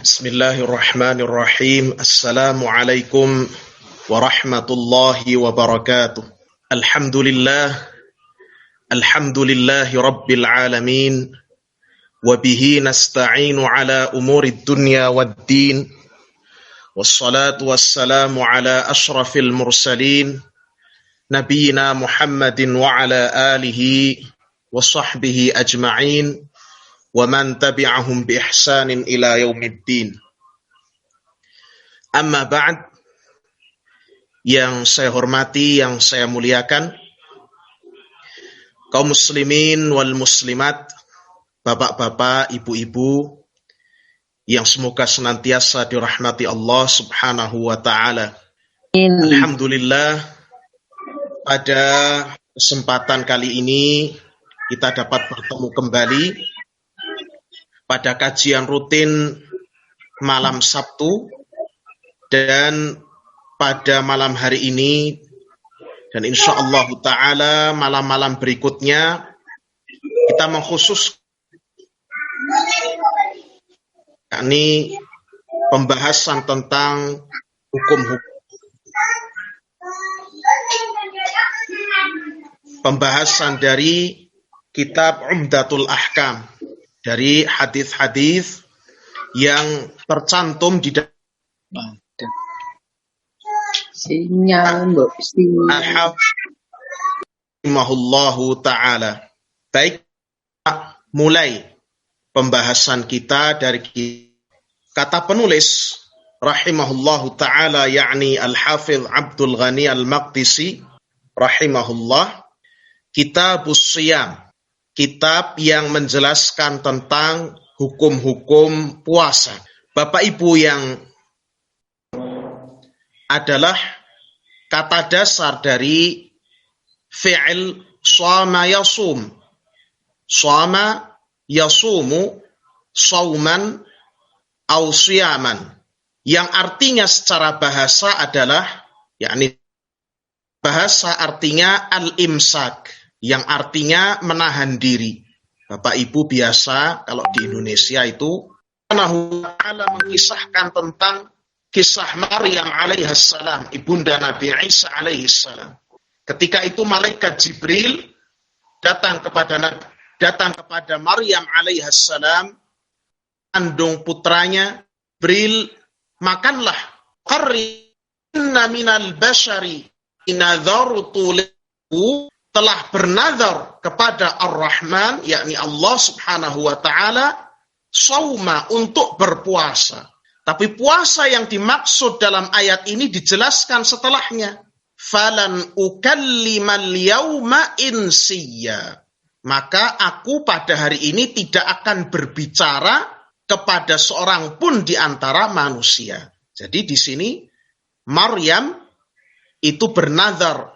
Bismillahirrahmanirrahim. Assalamualaikum warahmatullahi wabarakatuh. Alhamdulillahi rabbil alamin. Wabihi nasta'inu ala umurid dunya waddin. Wassalatu wassalamu ala ashrafil mursalin. Nabiyina Muhammadin wa ala alihi wa sahbihi ajma'in. Wa man tabi'ahum bi ihsanin ila yaumiddin. Amma ba'd, yang saya hormati, yang saya muliakan, kaum muslimin wal muslimat, bapak-bapak, ibu-ibu, yang semoga senantiasa dirahmati Allah subhanahu wa ta'ala. Alhamdulillah, pada kesempatan kali ini kita dapat bertemu kembali pada kajian rutin malam Sabtu, dan pada malam hari ini dan insyaallah ta'ala malam-malam berikutnya kita mengkhusus yakni pembahasan tentang hukum-hukum, pembahasan dari kitab Umdatul Ahkam, dari hadis-hadis yang tercantum di dalam rahimahullahu ta'ala. Baik, mulai pembahasan kita dari kata penulis rahimahullahu ta'ala, yakni Al-Hafidh Abdul Ghani Al-Maqdisi rahimahullah. Kitabus Shiyam, kitab yang menjelaskan tentang hukum-hukum puasa. Bapak Ibu yang adalah kata dasar dari fi'il shama yasum. Shama yasumu sauman au siyaman. Yang artinya secara bahasa adalah, yakni bahasa artinya al-imsak, yang artinya menahan diri. Bapak Ibu biasa kalau di Indonesia itu Allah mengisahkan tentang kisah Maryam alaihissalam, ibunda Nabi Isa alaihissalam. Ketika itu malaikat Jibril datang kepada Maryam alaihissalam, kandung putranya. Jibril, makanlah. Qarina minal bashari inadharutu lahu, telah bernazar kepada Ar-Rahman, yakni Allah subhanahu wa ta'ala, sauma, untuk berpuasa. Tapi puasa yang dimaksud dalam ayat ini dijelaskan setelahnya. Falan ukallimal yauma insiya. Maka aku pada hari ini tidak akan berbicara kepada seorang pun di antara manusia. Jadi di sini Maryam itu bernazar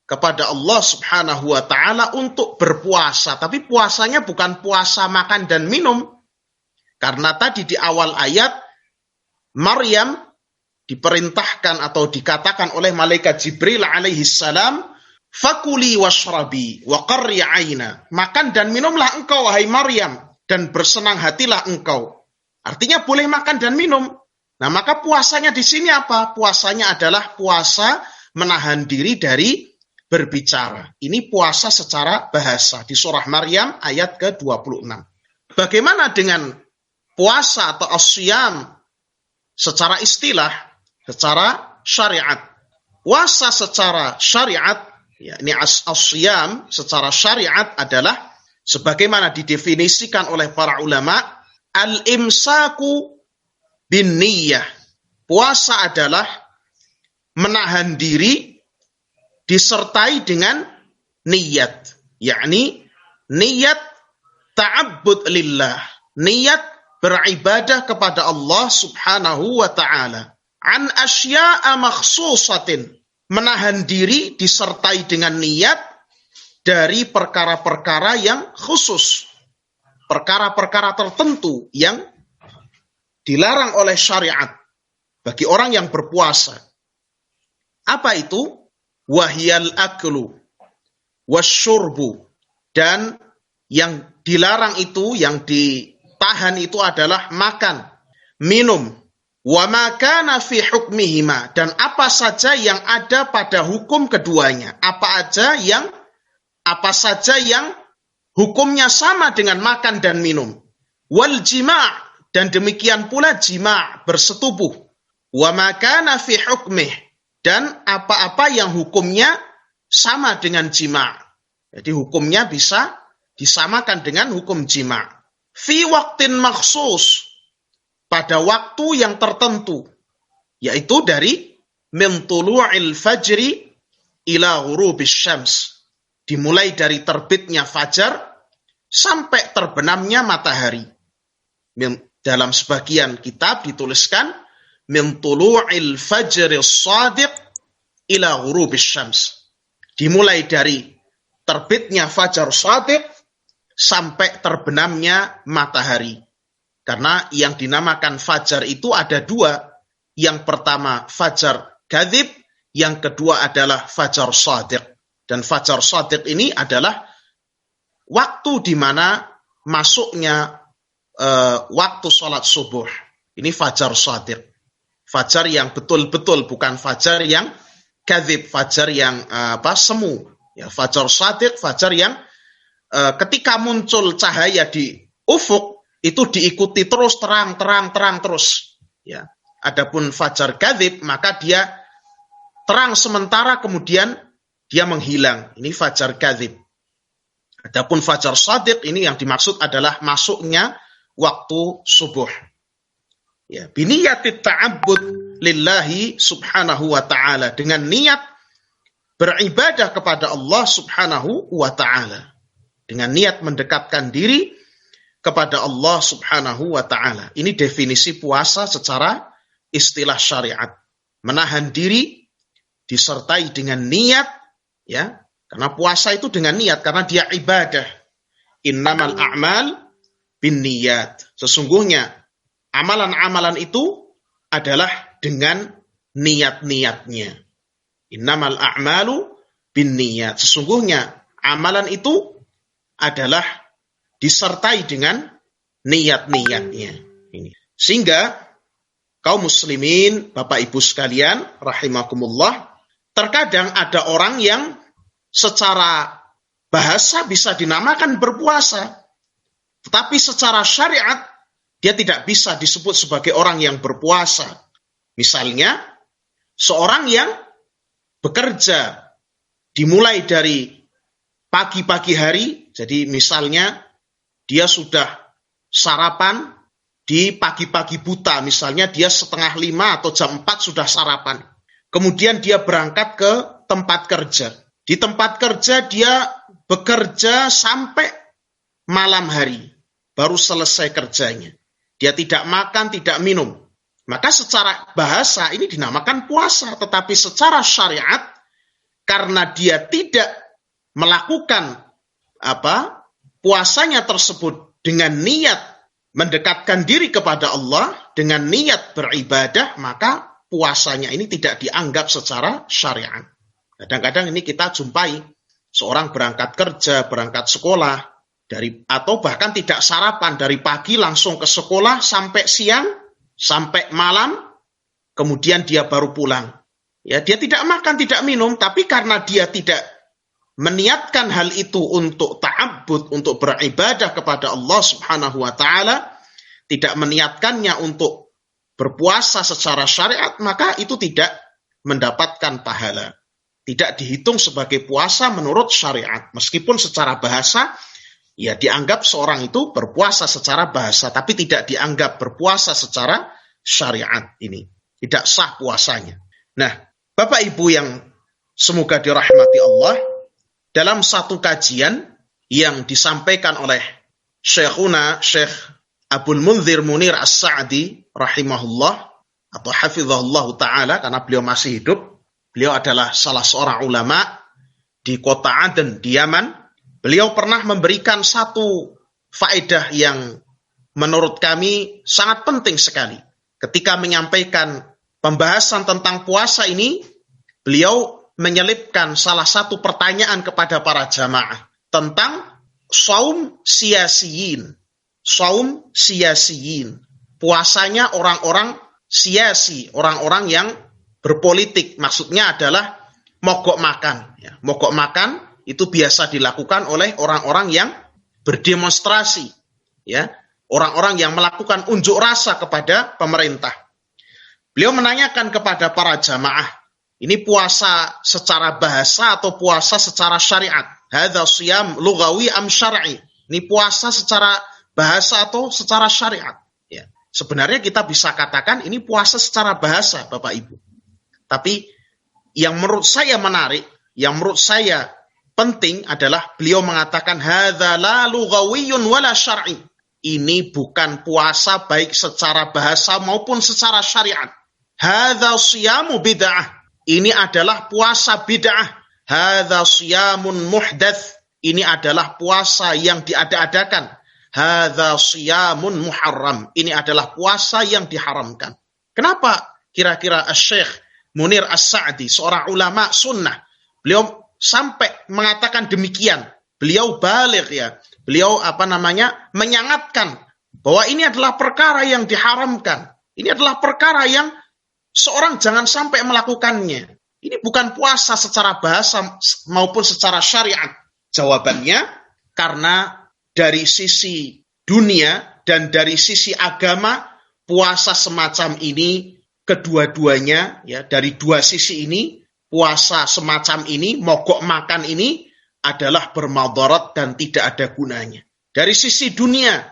kepada Allah subhanahu wa ta'ala untuk berpuasa. Tapi puasanya bukan puasa makan dan minum. Karena tadi di awal ayat, Maryam diperintahkan atau dikatakan oleh malaikat Jibril alaihi salam, fakuli washrabi wa qarri aina. Makan dan minumlah engkau, wahai Maryam, dan bersenang hatilah engkau. Artinya boleh makan dan minum. Nah, maka puasanya di sini apa? Puasanya adalah puasa menahan diri dari berbicara. Ini puasa secara bahasa di surah Maryam ayat ke-26. Bagaimana dengan puasa atau as-siyam secara istilah, secara syariat? Puasa secara syariat, ya, ini as-siyam secara syariat adalah sebagaimana didefinisikan oleh para ulama, al-imsaku bin niyyah. Puasa adalah menahan diri disertai dengan niat, yakni niat ta'abbud lillah, niat beribadah kepada Allah subhanahu wa ta'ala. An asya'a makhsusatin, menahan diri disertai dengan niat dari perkara-perkara yang khusus, perkara-perkara tertentu yang dilarang oleh syariat bagi orang yang berpuasa. Apa itu? Wahyal aklu wasyurbu, dan yang dilarang itu, yang ditahan itu adalah makan, minum, wa ma kana fi hukmihima, dan apa saja yang ada pada hukum keduanya, apa saja yang hukumnya sama dengan makan dan minum. Wal jima', dan demikian pula jima', bersetubuh. Wa ma kana fi hukmih, dan apa-apa yang hukumnya sama dengan jima'. Jadi hukumnya bisa disamakan dengan hukum jima'. Fi waktin maksus, pada waktu yang tertentu, yaitu dari min tulu'il fajri ila ghurubis syams, dimulai dari terbitnya fajar sampai terbenamnya matahari. Dalam sebagian kitab dituliskan min tulu'il fajri shadiq ila ghurubis syams, dimulai dari terbitnya fajar shadiq sampai terbenamnya matahari. Karena yang dinamakan fajar itu ada dua. Yang pertama fajar kadzib, yang kedua adalah fajar shadiq. Dan fajar shadiq ini adalah waktu di mana masuknya waktu sholat subuh. Ini fajar shadiq. Fajar yang betul-betul, bukan fajar yang kadzib, fajar yang semu. Ya, fajar shadiq, fajar yang ketika muncul cahaya di ufuk itu diikuti terus terang terus. Ya. Adapun fajar kadzib, maka dia terang sementara kemudian dia menghilang. Ini fajar kadzib. Adapun fajar shadiq ini yang dimaksud adalah masuknya waktu subuh. Ya, biniyatit ta'abbud lillahi subhanahu wa ta'ala, dengan niat beribadah kepada Allah subhanahu wa ta'ala, dengan niat mendekatkan diri kepada Allah subhanahu wa ta'ala. Ini definisi puasa secara istilah syariat. Menahan diri disertai dengan niat, ya, karena puasa itu dengan niat, karena dia ibadah. Innamal a'mal binniyat. Sesungguhnya amalan-amalan itu adalah dengan niat-niatnya. Innamal a'malu binniyat. Sesungguhnya amalan itu adalah disertai dengan niat-niatnya. Sehingga kaum muslimin, Bapak Ibu sekalian, rahimakumullah, terkadang ada orang yang secara bahasa bisa dinamakan berpuasa, tetapi secara syariat dia tidak bisa disebut sebagai orang yang berpuasa. Misalnya, seorang yang bekerja dimulai dari pagi-pagi hari, jadi misalnya dia sudah sarapan di pagi-pagi buta, misalnya dia 4:30 atau jam 4 sudah sarapan. Kemudian dia berangkat ke tempat kerja. Di tempat kerja dia bekerja sampai malam hari, baru selesai kerjanya. Dia tidak makan, tidak minum. Maka secara bahasa ini dinamakan puasa, tetapi secara syariat, karena dia tidak melakukan puasanya tersebut dengan niat mendekatkan diri kepada Allah, dengan niat beribadah, maka puasanya ini tidak dianggap secara syariat. Kadang-kadang ini kita jumpai seorang berangkat kerja, berangkat sekolah, atau bahkan tidak sarapan, dari pagi langsung ke sekolah sampai siang, sampai malam, kemudian dia baru pulang. Ya, dia tidak makan, tidak minum, tapi karena dia tidak meniatkan hal itu untuk ta'abbud, untuk beribadah kepada Allah subhanahu wa ta'ala, tidak meniatkannya untuk berpuasa secara syariat, maka itu tidak mendapatkan pahala. Tidak dihitung sebagai puasa menurut syariat. Meskipun secara bahasa, ya dianggap seorang itu berpuasa secara bahasa, tapi tidak dianggap berpuasa secara syariat ini. Tidak sah puasanya. Nah, Bapak Ibu yang semoga dirahmati Allah, dalam satu kajian yang disampaikan oleh Syekhuna Syekh Abdul Munzir Munir As-Sa'di rahimahullah atau hafizahullah ta'ala, karena beliau masih hidup. Beliau adalah salah seorang ulama di kota Aden di Yaman. Beliau pernah memberikan satu faedah yang menurut kami sangat penting sekali. Ketika menyampaikan pembahasan tentang puasa ini, beliau menyelipkan salah satu pertanyaan kepada para jamaah tentang saum siyasiyin. Saum siyasiyin, puasanya orang-orang siasi, orang-orang yang berpolitik. Maksudnya adalah mogok makan. Ya, mogok makan itu biasa dilakukan oleh orang-orang yang berdemonstrasi, ya, orang-orang yang melakukan unjuk rasa kepada pemerintah. Beliau menanyakan kepada para jamaah, ini puasa secara bahasa atau puasa secara syariat? Hadza shiyam lughawi am syar'i? Ini puasa secara bahasa atau secara syariat? Ya, sebenarnya kita bisa katakan ini puasa secara bahasa, Bapak Ibu. Tapi yang menurut saya menarik, yang menurut saya penting adalah beliau mengatakan hadza la lughawiyyun wala syar'i. Ini bukan puasa baik secara bahasa maupun secara syariat. Hadza siyamu bid'ah. Ini adalah puasa bid'ah. Hadza siyamun muhdats. Ini adalah puasa yang diada-adakan. Hadza siyamun muharram. Ini adalah puasa yang diharamkan. Kenapa kira-kira Syekh Munir As-Sa'di, seorang ulama sunnah, beliau sampai mengatakan demikian? Beliau baligh, ya. Beliau menyangatkan bahwa ini adalah perkara yang diharamkan. Ini adalah perkara yang seorang jangan sampai melakukannya. Ini bukan puasa secara bahasa maupun secara syariat. Jawabannya, karena dari sisi dunia dan dari sisi agama, puasa semacam ini kedua-duanya, ya, dari dua sisi ini, puasa semacam ini, mogok makan ini adalah bermadarat dan tidak ada gunanya. Dari sisi dunia,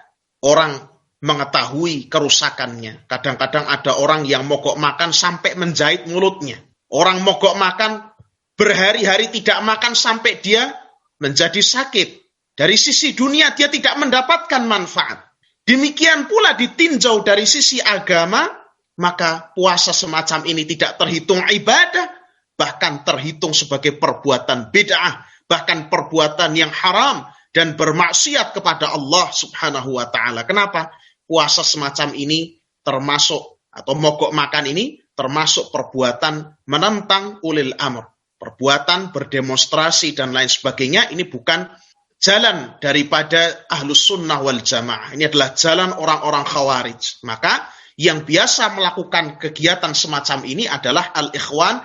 orang mengetahui kerusakannya. Kadang-kadang ada orang yang mogok makan sampai menjahit mulutnya. Orang mogok makan berhari-hari tidak makan sampai dia menjadi sakit. Dari sisi dunia dia tidak mendapatkan manfaat. Demikian pula ditinjau dari sisi agama, maka puasa semacam ini tidak terhitung ibadah, bahkan terhitung sebagai perbuatan bid'ah, bahkan perbuatan yang haram dan bermaksiat kepada Allah Subhanahu wa ta'ala. Kenapa? Puasa semacam ini termasuk, atau mogok makan ini termasuk perbuatan menentang ulil amr, perbuatan berdemonstrasi dan lain sebagainya. Ini bukan jalan daripada ahlus sunnah wal jamaah. Ini adalah jalan orang-orang khawarij. Maka yang biasa melakukan kegiatan semacam ini adalah al-ikhwan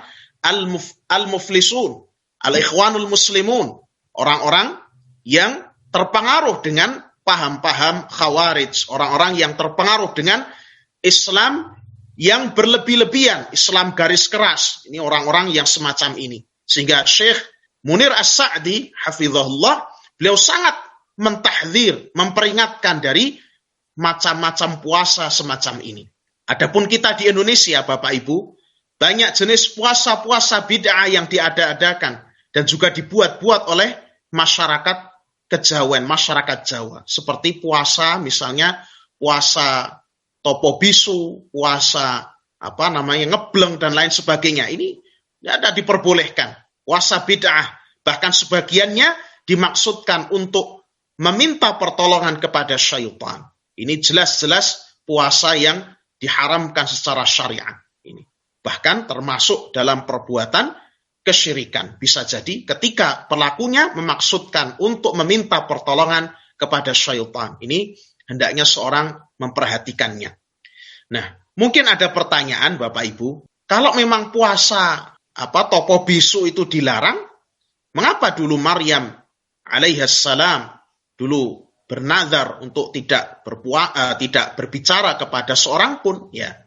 al-muflisun, al-ikhwanul muslimun, orang-orang yang terpengaruh dengan paham-paham khawarij, orang-orang yang terpengaruh dengan Islam yang berlebih-lebihan, Islam garis keras. Ini orang-orang yang semacam ini. Sehingga Syekh Munir As-Sa'di hafizahullah, beliau sangat mentahdzir, memperingatkan dari macam-macam puasa semacam ini. Adapun kita di Indonesia, Bapak Ibu, banyak jenis puasa-puasa bid'ah yang diada-adakan dan juga dibuat-buat oleh masyarakat kejawen, masyarakat Jawa. Seperti puasa, misalnya puasa topo bisu, puasa ngebleng dan lain sebagainya. Ini tidak diperbolehkan. Puasa bid'ah, bahkan sebagiannya dimaksudkan untuk meminta pertolongan kepada syaitan. Ini jelas-jelas puasa yang diharamkan secara syariat. Ini bahkan termasuk dalam perbuatan kesyirikan. Bisa jadi ketika pelakunya memaksudkan untuk meminta pertolongan kepada syaitan. Ini hendaknya seorang memperhatikannya. Nah, mungkin ada pertanyaan Bapak Ibu, kalau memang puasa topo bisu itu dilarang, mengapa dulu Maryam alaihissalam dulu bernazar untuk tidak berbicara kepada seorang pun? Ya,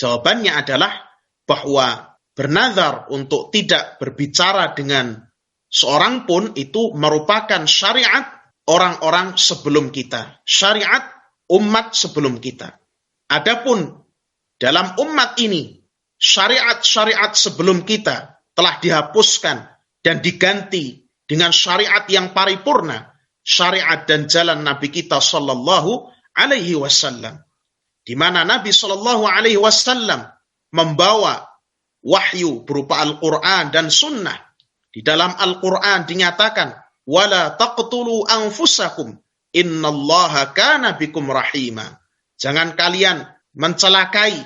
jawabannya adalah bahwa bernazar untuk tidak berbicara dengan seorang pun itu merupakan syariat orang-orang sebelum kita, syariat umat sebelum kita. Adapun dalam umat ini, syariat-syariat sebelum kita telah dihapuskan dan diganti dengan syariat yang paripurna, syariat dan jalan Nabi kita sallallahu alaihi wasallam, di mana Nabi sallallahu alaihi wasallam membawa wahyu berupa Al-Quran dan Sunnah. Di dalam Al-Quran dinyatakan, wala taqtulu anfusakum innallaha kana bikum rahima. Jangan kalian mencelakai,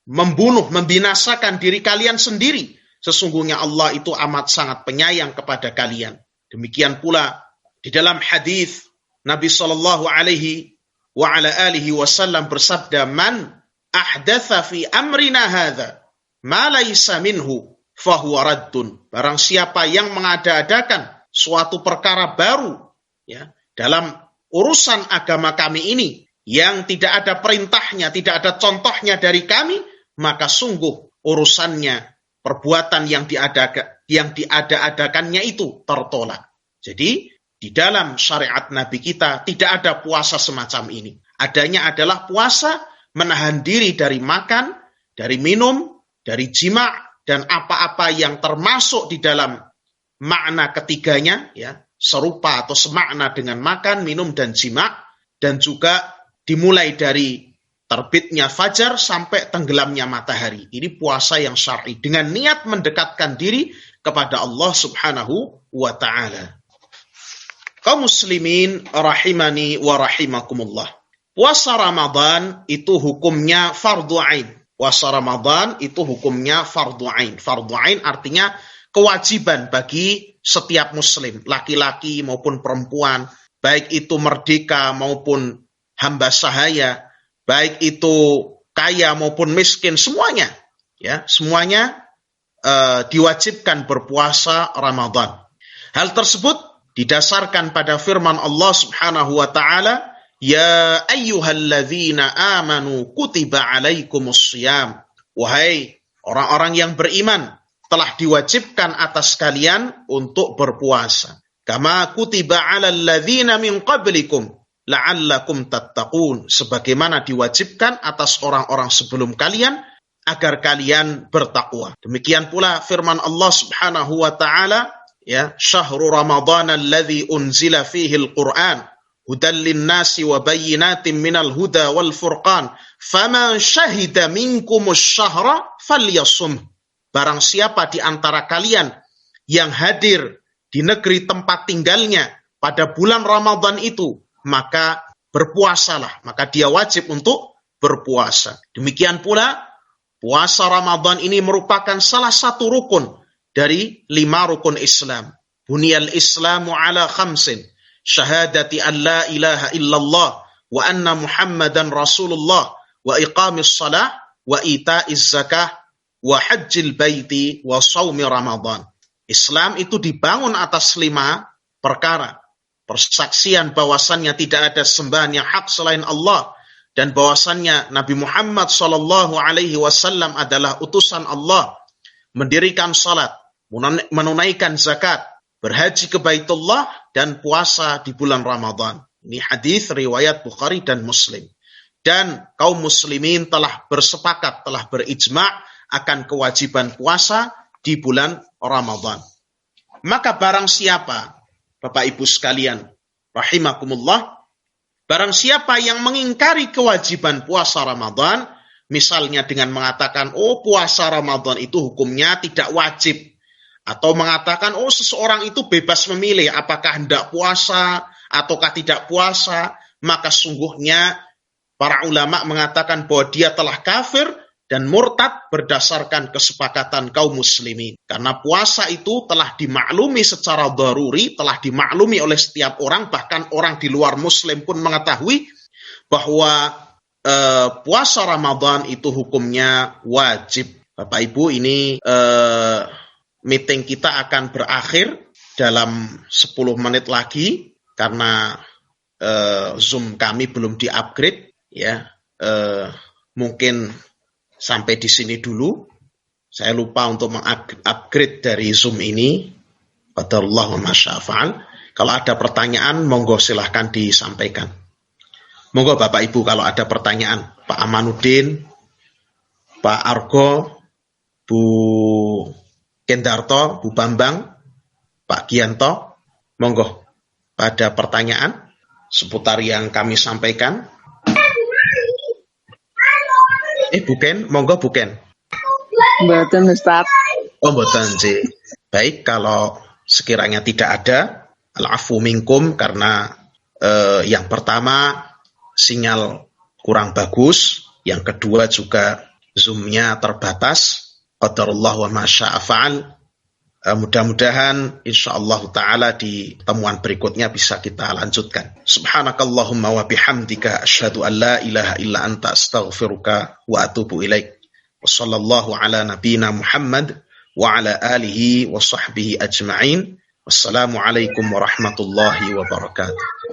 membunuh, membinasakan diri kalian sendiri. Sesungguhnya Allah itu amat sangat penyayang kepada kalian. Demikian pula di dalam hadis Nabi sallallahu alaihi wa ala alihi wasallam bersabda, "Man ahdatsa fi amrina hadza ma laysa minhu fahuwa raddun." Barang siapa yang mengada-adakan suatu perkara baru ya dalam urusan agama kami ini yang tidak ada perintahnya, tidak ada contohnya dari kami, maka sungguh urusannya, perbuatan yang diada-adakannya itu tertolak. Jadi di dalam syariat Nabi kita tidak ada puasa semacam ini. Adanya adalah puasa menahan diri dari makan, dari minum, dari jima', dan apa-apa yang termasuk di dalam makna ketiganya, ya, serupa atau semakna dengan makan, minum, dan jima', dan juga dimulai dari terbitnya fajar sampai tenggelamnya matahari. Ini puasa yang syar'i dengan niat mendekatkan diri kepada Allah Subhanahu wa ta'ala. Kaum muslimin rahimani wa rahimakumullah. Puasa Ramadan itu hukumnya fardhu ain. Puasa Ramadan itu hukumnya fardhu ain. Fardhu ain artinya kewajiban bagi setiap muslim, laki-laki maupun perempuan, baik itu merdeka maupun hamba sahaya, baik itu kaya maupun miskin, semuanya, ya, semuanya diwajibkan berpuasa Ramadan. Hal tersebut didasarkan pada firman Allah Subhanahu wa taala, "Ya ayyuhalladzina amanu kutiba alaikumusshiyam." Wahai orang-orang yang beriman, telah diwajibkan atas kalian untuk berpuasa. Kama kutiba 'alal ladzina min qablikum la'allakum tattaqun, sebagaimana diwajibkan atas orang-orang sebelum kalian agar kalian bertakwa. Demikian pula firman Allah Subhanahu wa taala, ya, "Syahrul Ramadan alladzi unzila fihi al-Qur'an hudan lin-nasi wa bayyinatin minal huda wal furqan faman syahida minkumus syahra falyasum." Barang siapa di antara kalian yang hadir di negeri tempat tinggalnya pada bulan Ramadan itu, maka berpuasalah, maka dia wajib untuk berpuasa. Demikian pula puasa Ramadan ini merupakan salah satu rukun dari 5 rukun Islam. Bunyal Islamu ala khamsin, syahadati an la ilaha illallah wa anna Muhammadan Rasulullah wa iqamis salah wa ita'iz zakah wa hajjil baiti wa shaumi Ramadan. Islam itu dibangun atas 5 perkara. Persaksian bahwasannya tidak ada sembahan yang hak selain Allah, dan bahwasannya Nabi Muhammad SAW adalah utusan Allah, mendirikan salat, menunaikan zakat, berhaji ke Baitullah, dan puasa di bulan Ramadan. Ini hadis riwayat Bukhari dan Muslim. Dan kaum muslimin telah bersepakat, telah berijma' akan kewajiban puasa di bulan Ramadan. Maka barang siapa, Bapak Ibu sekalian, rahimakumullah, barang siapa yang mengingkari kewajiban puasa Ramadan, misalnya dengan mengatakan, oh puasa Ramadan itu hukumnya tidak wajib, atau mengatakan, oh seseorang itu bebas memilih apakah hendak puasa ataukah tidak puasa, maka sungguhnya para ulama mengatakan bahwa dia telah kafir dan murtad berdasarkan kesepakatan kaum muslimin. Karena puasa itu telah dimaklumi secara daruri, telah dimaklumi oleh setiap orang, bahkan orang di luar muslim pun mengetahui bahwa puasa Ramadan itu hukumnya wajib. Bapak Ibu, ini meeting kita akan berakhir dalam 10 menit lagi karena Zoom kami belum di-upgrade, ya. Mungkin sampai di sini dulu. Saya lupa untuk meng-upgrade dari Zoom ini. Qadarullah wa ma syaa fa'al. Kalau ada pertanyaan, monggo silahkan disampaikan. Monggo Bapak Ibu kalau ada pertanyaan. Pak Amanuddin, Pak Argo, Bu Kendarto, Bu Bambang, Pak Gianto, monggo. Ada pertanyaan seputar yang kami sampaikan? Bukan, monggo bukan. Mboten Ustaz. Oh, mboten sih. Baik, kalau sekiranya tidak ada, al-afu minkum, karena yang pertama sinyal kurang bagus, yang kedua juga Zoom-nya terbatas. Qadarullah wa ma syaa fa'al. Mudah-mudahan insyaallah ta'ala di pertemuan berikutnya bisa kita lanjutkan. Subhanakallahumma wa bihamdika asyhadu an la ilaha illa anta astaghfiruka wa atubu ilaik. Wassallallahu ala nabiyyina Muhammad wa ala alihi wa sahbihi ajma'in. Wassalamualaikum warahmatullahi wabarakatuh.